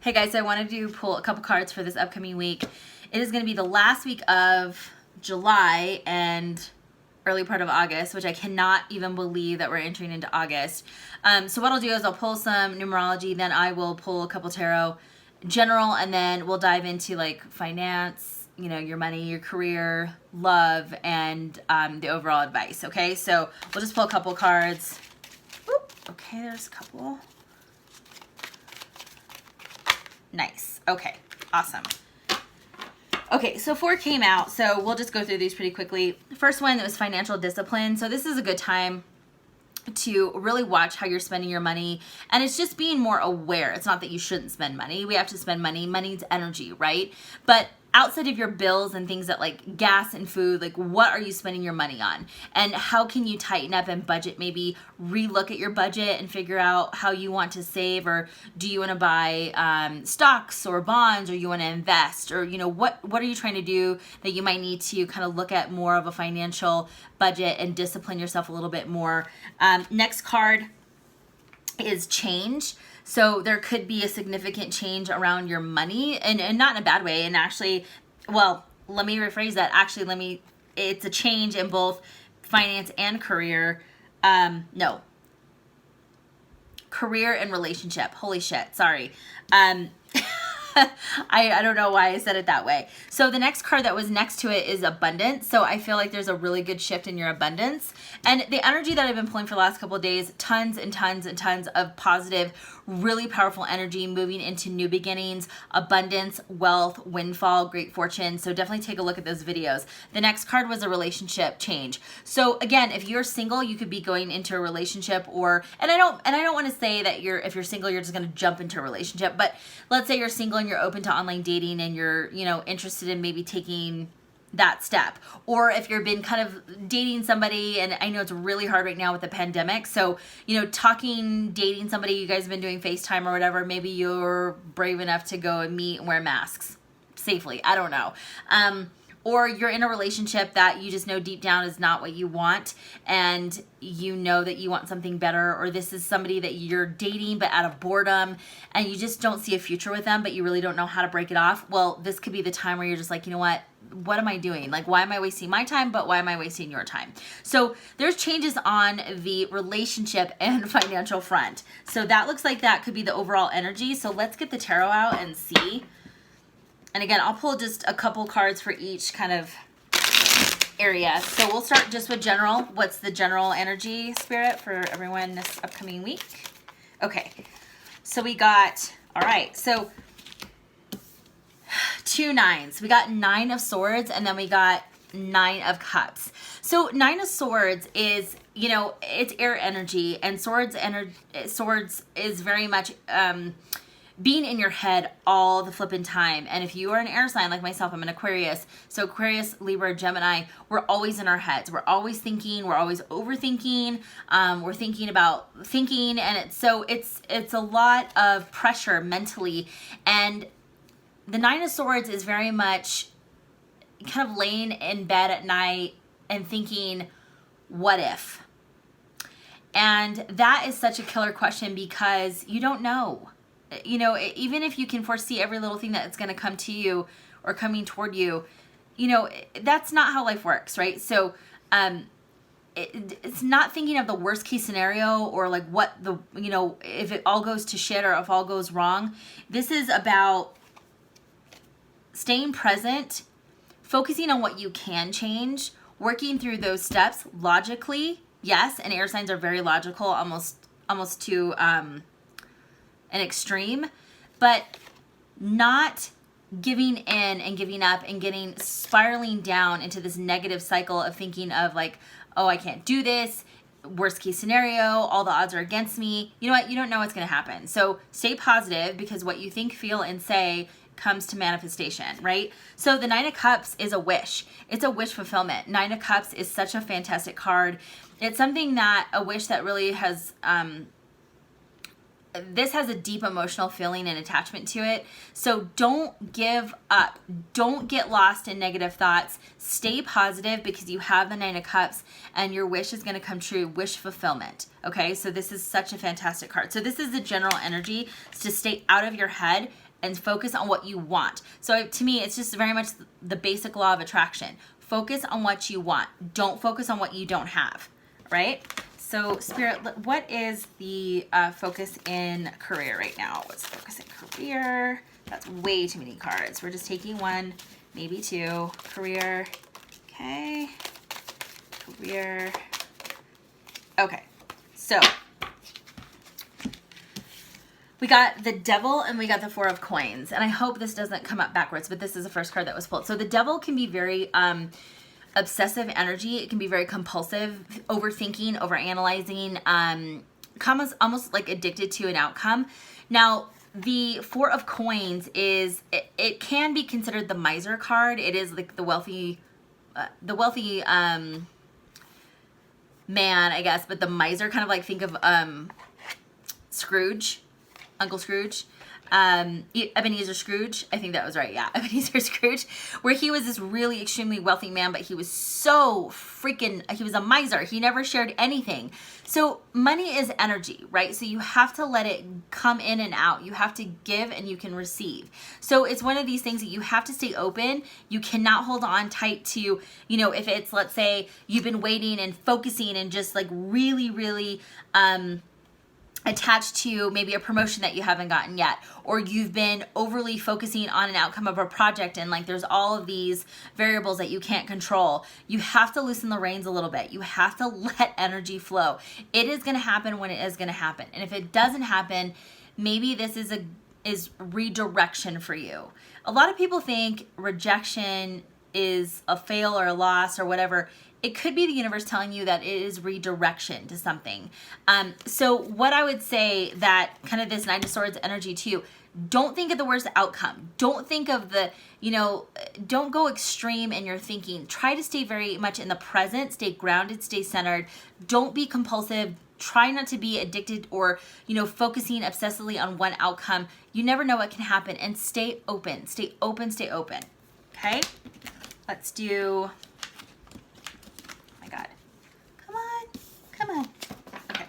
Hey guys, I wanted to pull a couple cards for this upcoming week. It is going to be the last week of July and early part of August, which I cannot even believe that we're entering into August. So what I'll do is I'll pull some numerology, then I will pull a couple tarot general, and then we'll dive into like finance, you know, your money, your career, love, and the overall advice. Okay, so we'll just pull a couple cards. Oop, okay, there's a couple. Nice. Okay, awesome. Okay, so 4 came out, so we'll just go through these pretty quickly. First one was financial discipline. So this is a good time to really watch how you're spending your money, and it's just being more aware. It's not that you shouldn't spend money. We have to spend money. Money's energy, right? But outside of your bills and things that like gas and food, like what are you spending your money on? And how can you tighten up and budget, maybe relook at your budget and figure out how you want to save, or do you want to buy stocks or bonds, or you want to invest, or you know, what are you trying to do that you might need to kind of look at more of a financial budget and discipline yourself a little bit more. Next card is change. So there could be a significant change around your money, and not in a bad way. And actually, well, let me rephrase that. Actually, it's a change in both finance and career. Career and relationship. Holy shit. Sorry. I don't know why I said it that way. So the next card that was next to it is abundance. So I feel like there's a really good shift in your abundance. And the energy that I've been pulling for the last couple of days, tons and tons and tons of positive, really powerful energy moving into new beginnings, abundance, wealth, windfall, great fortune. So definitely take a look at those videos. The next card was a relationship change. So again, if you're single, you could be going into a relationship, and I don't want to say that if you're single, you're just going to jump into a relationship, but let's say you're single and you're open to online dating and you're, you know, interested in maybe taking that step. Or if you've been kind of dating somebody, and I know it's really hard right now with the pandemic, so, you know, dating somebody, you guys have been doing FaceTime or whatever, maybe you're brave enough to go and meet and wear masks safely. I don't know. Or you're in a relationship that you just know deep down is not what you want, and you know that you want something better, or this is somebody that you're dating but out of boredom and you just don't see a future with them, but you really don't know how to break it off. Well, this could be the time where you're just like, you know what am I doing? Like, why am I wasting my time, but why am I wasting your time? So there's changes on the relationship and financial front. So that looks like that could be the overall energy. So let's get the tarot out and see. And again, I'll pull just a couple cards for each kind of area. So we'll start just with general. What's the general energy, Spirit, for everyone this upcoming week? Okay, so we got, all right, so 2 9s. We got 9 of Swords, and then we got 9 of Cups. So 9 of Swords is, you know, it's air energy, and Swords is very much being in your head all the flipping time. And if you are an air sign like myself, I'm an Aquarius. So Aquarius, Libra, Gemini, we're always in our heads. We're always thinking. We're always overthinking. We're thinking about thinking, and it's a lot of pressure mentally. And the 9 of Swords is very much kind of laying in bed at night and thinking, what if? And that is such a killer question, because you don't know. You know, even if you can foresee every little thing that's going to come to you or coming toward you, you know, that's not how life works, right? So it's not thinking of the worst case scenario, or like what you know, if it all goes to shit or if all goes wrong. This is about staying present, focusing on what you can change, working through those steps logically. Yes, and air signs are very logical, almost to an extreme, but not giving in and giving up and spiraling down into this negative cycle of thinking of like, oh, I can't do this, worst case scenario, all the odds are against me. You know what? You don't know what's going to happen. So stay positive, because what you think, feel, and say comes to manifestation, right? So the 9 of Cups is a wish. It's a wish fulfillment. 9 of Cups is such a fantastic card. It's something that, a wish that really has, this has a deep emotional feeling and attachment to it. So don't give up. Don't get lost in negative thoughts. Stay positive, because you have the 9 of Cups and your wish is going to come true. Wish fulfillment. Okay, so this is such a fantastic card. So this is the general energy, to stay out of your head and focus on what you want. So to me, it's just very much the basic law of attraction. Focus on what you want. Don't focus on what you don't have, right? So Spirit, what is the focus in career right now? What's focus in career? That's way too many cards. We're just taking one, maybe two. Career, okay. Career, okay. So we got the Devil and we got the Four of Coins. And I hope this doesn't come up backwards, but this is the first card that was pulled. So the Devil can be very obsessive energy. It can be very compulsive, overthinking, overanalyzing, almost like addicted to an outcome. Now, the Four of Coins is, it can be considered the miser card. It is like the wealthy man, I guess, but the miser, kind of like think of Scrooge, Uncle Scrooge, Ebenezer Scrooge. I think that was right. Yeah, Ebenezer Scrooge, where he was this really extremely wealthy man, but he was so freaking, he was a miser. He never shared anything. So money is energy, right? So you have to let it come in and out. You have to give and you can receive. So it's one of these things that you have to stay open. You cannot hold on tight to, you know, if it's, let's say you've been waiting and focusing and just like really, really, attached to maybe a promotion that you haven't gotten yet, or you've been overly focusing on an outcome of a project and like there's all of these variables that you can't control. You have to loosen the reins a little bit. You have to let energy flow. It is going to happen when it is going to happen. And if it doesn't happen, maybe this is redirection for you. A lot of people think rejection is a fail or a loss or whatever. It could be the universe telling you that it is redirection to something. So what I would say that kind of this Nine of Swords energy too, don't think of the worst outcome. Don't think of the, you know, don't go extreme in your thinking. Try to stay very much in the present, stay grounded, stay centered. Don't be compulsive. Try not to be addicted or, you know, focusing obsessively on one outcome. You never know what can happen, and stay open, stay open, stay open. Okay? Let's do... Come on. Okay.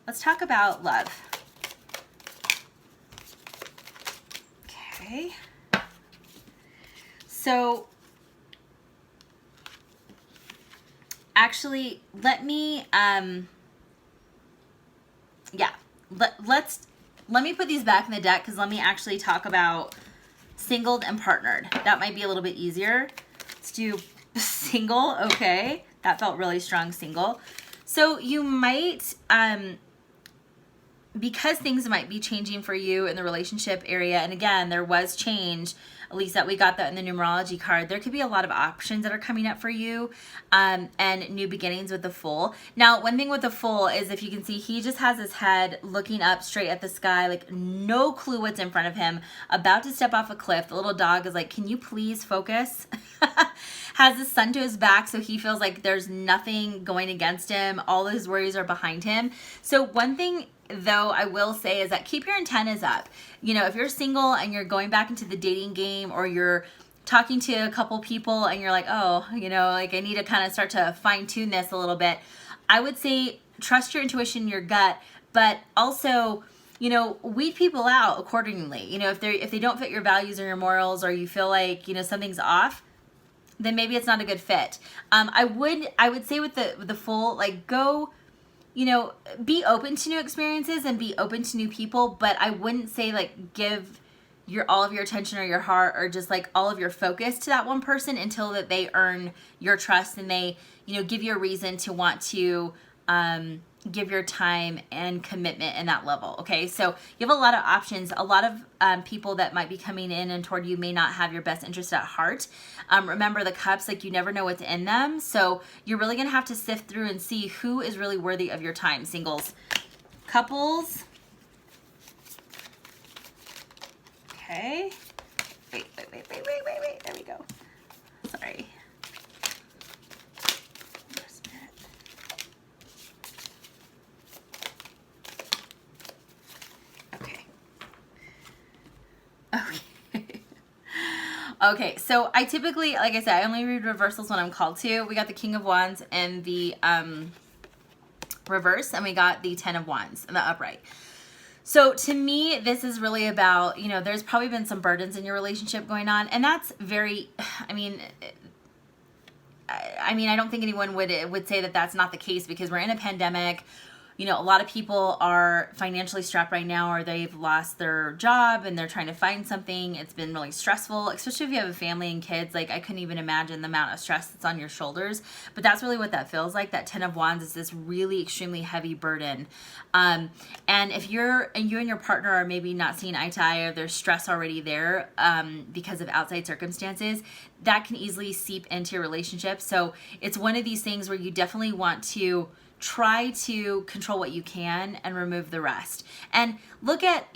Let's talk about love. Okay. So actually, let me let me put these back in the deck, because let me actually talk about singled and partnered. That might be a little bit easier. Let's do single. Okay. That felt really strong, single. So you might, because things might be changing for you in the relationship area, and again, there was change, at least that we got that in the numerology card, there could be a lot of options that are coming up for you, and new beginnings with the Fool. Now, one thing with the Fool is, if you can see, he just has his head looking up straight at the sky, like no clue what's in front of him, about to step off a cliff. The little dog is like, can you please focus? Has the sun to his back, so he feels like there's nothing going against him. All his worries are behind him. So one thing, though, I will say is that keep your antennas up. You know, if you're single and you're going back into the dating game, or you're talking to a couple people and you're like, oh, you know, like I need to kind of start to fine tune this a little bit, I would say trust your intuition, your gut, but also, you know, weed people out accordingly. You know, if they don't fit your values or your morals, or you feel like, you know, something's off, then maybe it's not a good fit. I would say with the Fool, like, go, you know, be open to new experiences and be open to new people, but I wouldn't say like give all of your attention or your heart or just like all of your focus to that one person until that they earn your trust and they, you know, give you a reason to want to give your time and commitment in that level. Okay, so you have a lot of options. A lot of people that might be coming in and toward you may not have your best interest at heart. Remember the cups, like you never know what's in them. So you're really gonna have to sift through and see who is really worthy of your time. Singles, couples. Okay. Wait. There we go. Sorry. Okay, so I typically, like I said, I only read reversals when I'm called to. We got the King of Wands and the reverse, and we got the 10 of Wands and the upright. So to me, this is really about, there's probably been some burdens in your relationship going on, and that's very, I mean, I don't think anyone would say that that's not the case, because we're in a pandemic. A lot of people are financially strapped right now, or they've lost their job and they're trying to find something. It's been really stressful, especially if you have a family and kids. Like, I couldn't even imagine the amount of stress that's on your shoulders, but that's really what that feels like. That 10 of Wands is this really extremely heavy burden. And if you and your partner are maybe not seeing eye to eye, or there's stress already there because of outside circumstances, that can easily seep into your relationship. So it's one of these things where you definitely want to try to control what you can and remove the rest. And look at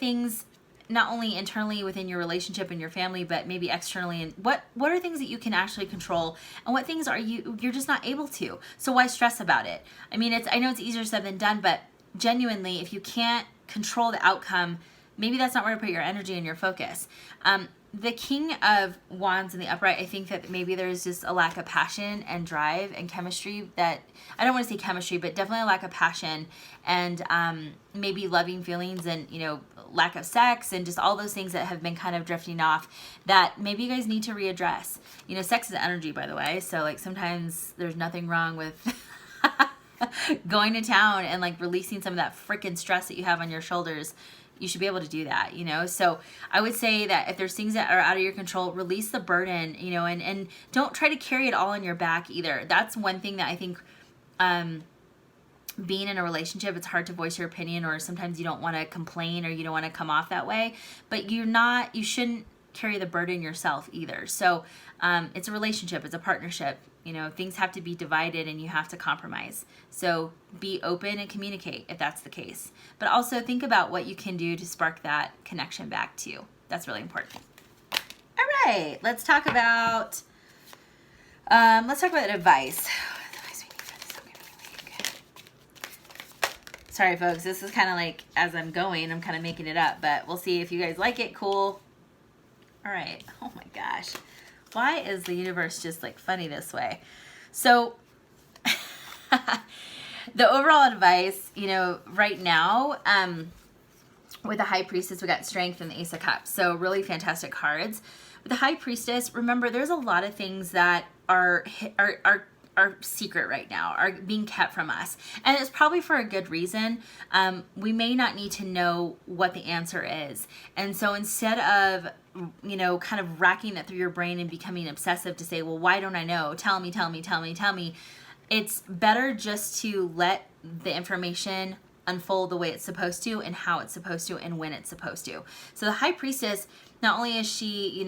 things not only internally within your relationship and your family, but maybe externally. And what are things that you can actually control, and what things are you're just not able to? So why stress about it? I know it's easier said than done, but genuinely, if you can't control the outcome, maybe that's not where to put your energy and your focus. The King of Wands in the upright, I think that maybe there's just a lack of passion and drive and chemistry, that I don't want to say chemistry, but definitely a lack of passion and maybe loving feelings, and lack of sex, and just all those things that have been kind of drifting off, that maybe you guys need to readdress. Sex is energy, by the way, so like sometimes there's nothing wrong with going to town and like releasing some of that freaking stress that you have on your shoulders. You should be able to do that, So I would say that if there's things that are out of your control, release the burden, and don't try to carry it all on your back either. That's one thing that I think, being in a relationship, it's hard to voice your opinion, or sometimes you don't want to complain, or you don't want to come off that way, but you shouldn't carry the burden yourself either. So it's a relationship, it's a partnership. Things have to be divided, and you have to compromise. So be open and communicate if that's the case. But also think about what you can do to spark that connection back to you. That's really important. All right, let's talk about advice. Sorry, folks. This is kind of like, as I'm going, I'm kind of making it up, but we'll see if you guys like it. Cool. All right. Oh my gosh. Why is the universe just like funny this way? So the overall advice, right now, with the High Priestess, we got Strength and the Ace of Cups. So really fantastic cards. With the High Priestess, remember, there's a lot of things that are secret right now, are being kept from us. And it's probably for a good reason. We may not need to know what the answer is. And so instead of, kind of racking that through your brain and becoming obsessive to say, well, why don't I know? Tell me. It's better just to let the information unfold the way it's supposed to, and how it's supposed to, and when it's supposed to. So the High Priestess, not only is she,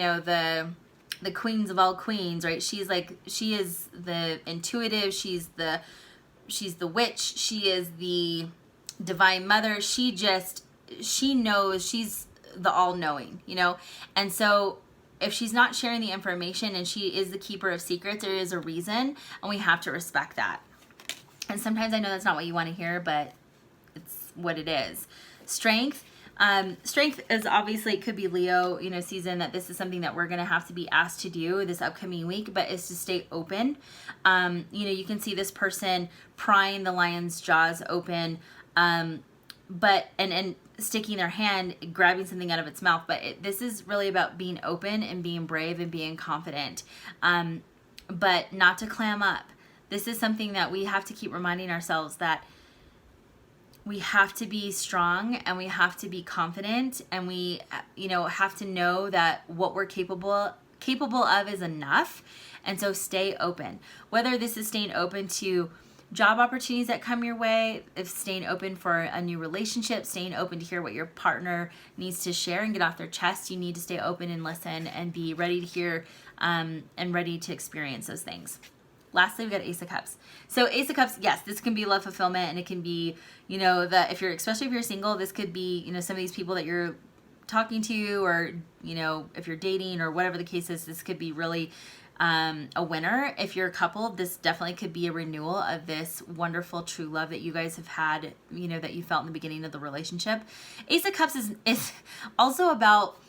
the queens of all queens, right? She is the intuitive, she's the witch, she is the divine mother. She knows, she's the all-knowing, And so if she's not sharing the information, and she is the keeper of secrets, there is a reason, and we have to respect that. And sometimes I know that's not what you want to hear, but it's what it is. Strength. Strength is obviously, it could be Leo, season, that this is something that we're going to have to be asked to do this upcoming week, but it's to stay open. You can see this person prying the lion's jaws open, but sticking their hand, grabbing something out of its mouth. But this is really about being open and being brave and being confident, but not to clam up. This is something that we have to keep reminding ourselves, that we have to be strong, and we have to be confident, and we, have to know that what we're capable of is enough. And so stay open. Whether this is staying open to job opportunities that come your way, if staying open for a new relationship, staying open to hear what your partner needs to share and get off their chest, you need to stay open and listen and be ready to hear and ready to experience those things. Lastly, we got Ace of Cups. So Ace of Cups, yes, this can be love fulfillment, and it can be, especially if you're single, this could be, some of these people that you're talking to, or, if you're dating or whatever the case is, this could be really a winner. If you're a couple, this definitely could be a renewal of this wonderful true love that you guys have had, that you felt in the beginning of the relationship. Ace of Cups is also about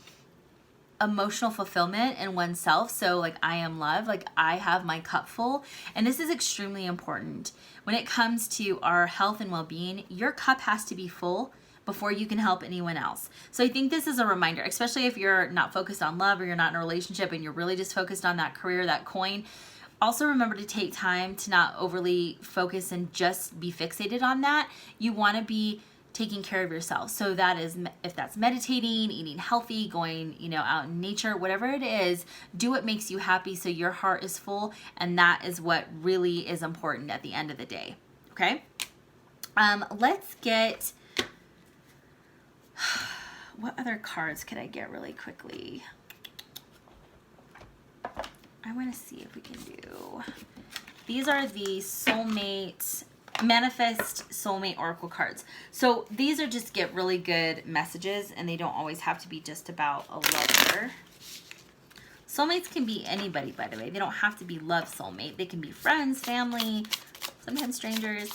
emotional fulfillment in oneself. So like, I am love, like I have my cup full. And this is extremely important. When it comes to our health and well-being, your cup has to be full before you can help anyone else. So I think this is a reminder, especially if you're not focused on love or you're not in a relationship and you're really just focused on that career, that coin. Also remember to take time to not overly focus and just be fixated on that. You want to be taking care of yourself. So that is, if that's meditating, eating healthy, going, out in nature, whatever it is, do what makes you happy so your heart is full. And that is what really is important at the end of the day. Okay. Let's get, what other cards could I get really quickly? I want to see if we can do, these are the Manifest Soulmate Oracle cards. So these are just get really good messages, and they don't always have to be just about a lover. Soulmates can be anybody, by the way. They don't have to be love soulmate. They can be friends, family, sometimes strangers.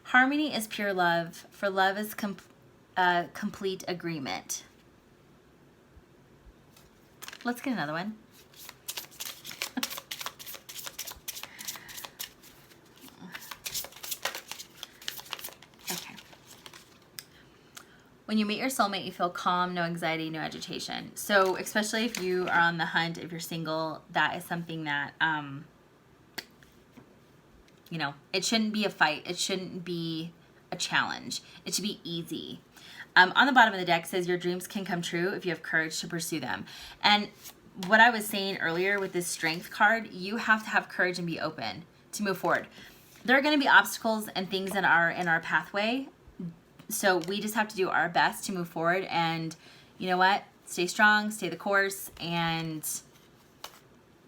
Harmony is pure love, for love is complete agreement. Let's get another one. Okay. When you meet your soulmate, you feel calm, no anxiety, no agitation. So especially if you are on the hunt, if you're single, that is something that, it shouldn't be a fight. It shouldn't be a challenge. It should be easy. On the bottom of the deck says your dreams can come true if you have courage to pursue them. And what I was saying earlier with this strength card, you have to have courage and be open to move forward. There are going to be obstacles and things that are in our pathway. So we just have to do our best to move forward, and you know what? Stay strong, stay the course, and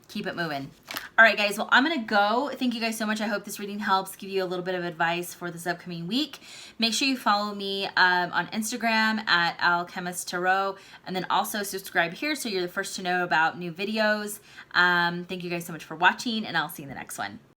keep it moving. All right, guys. Well, I'm going to go. Thank you guys so much. I hope this reading helps give you a little bit of advice for this upcoming week. Make sure you follow me on Instagram at Alchemist Tarot, and then also subscribe here so you're the first to know about new videos. Thank you guys so much for watching, and I'll see you in the next one.